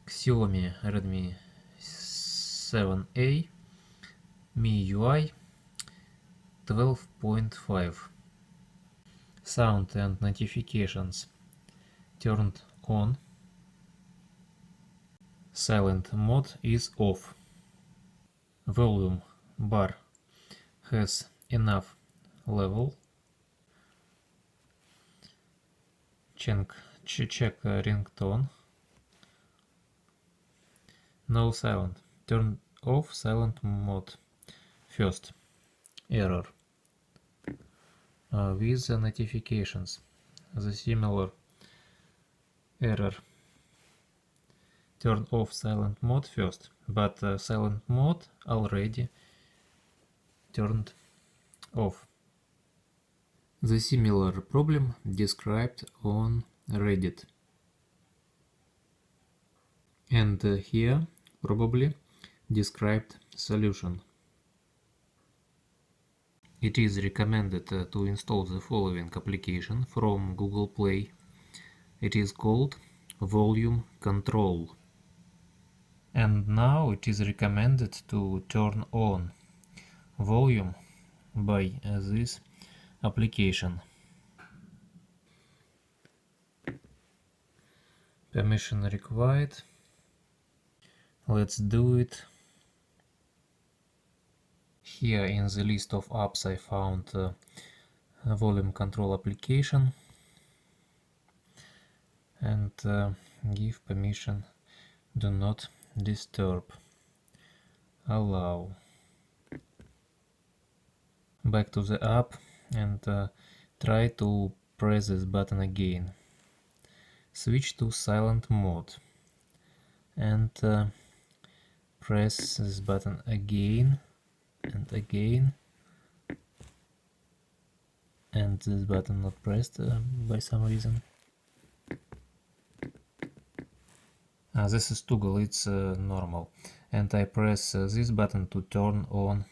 Xiaomi Redmi 7A MIUI 12.5. Sound and notifications turned on. Silent mode is off. Volume bar has enough level. Check ringtone. No silent. Turn off silent mode first. Error. With the notifications. The similar error. Turn off silent mode first, but silent mode already turned off. The similar problem described on Reddit. And here probably described solution. It is recommended to install the following application from Google Play. It is called Volume Control. And now it is recommended to turn on volume by this application. Permission required. Let's do it. Here in the list of apps I found a volume control application and give permission. Do not disturb. Allow. Back to the app and try to press this button again. Switch to silent mode and press this button again and again, and this button not pressed by some reason. This is toggle, it's normal, and I press this button to turn on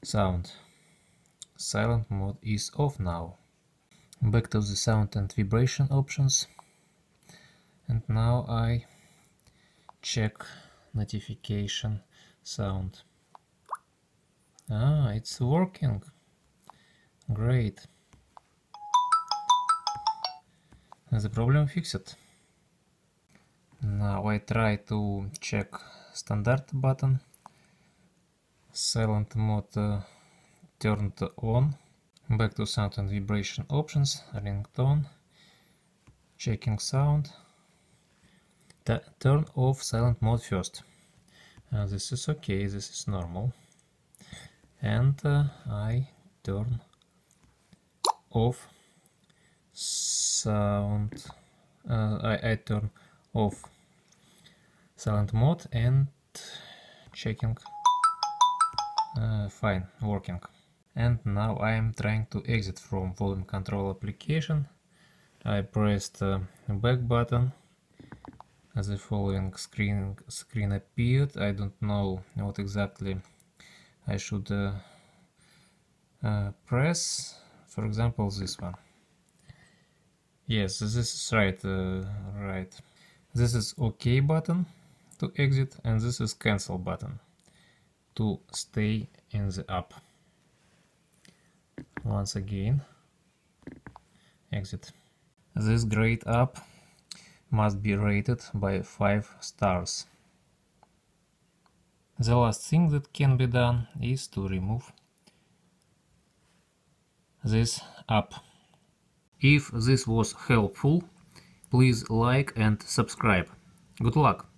sound. Silent mode is off now. Back to the sound and vibration options, and now I check notification sound. It's working. Great. The problem fixed. Now I try to check standard button. Silent mode turned on. Back to sound and vibration options, ringtone, checking sound. Turn off silent mode first. This is okay, this is normal. And I turn off sound. I turn off silent mode and checking. Fine, working. And now I am trying to exit from volume control application. I pressed back button. The following screen appeared. I don't know what exactly I should press. For example, this one. Yes, this is right. Right. This is OK button to exit, and this is cancel button to stay in the app. Once again, exit. This great app must be rated by 5 stars. The last thing that can be done is to remove this app. If this was helpful, please like and subscribe. Good luck!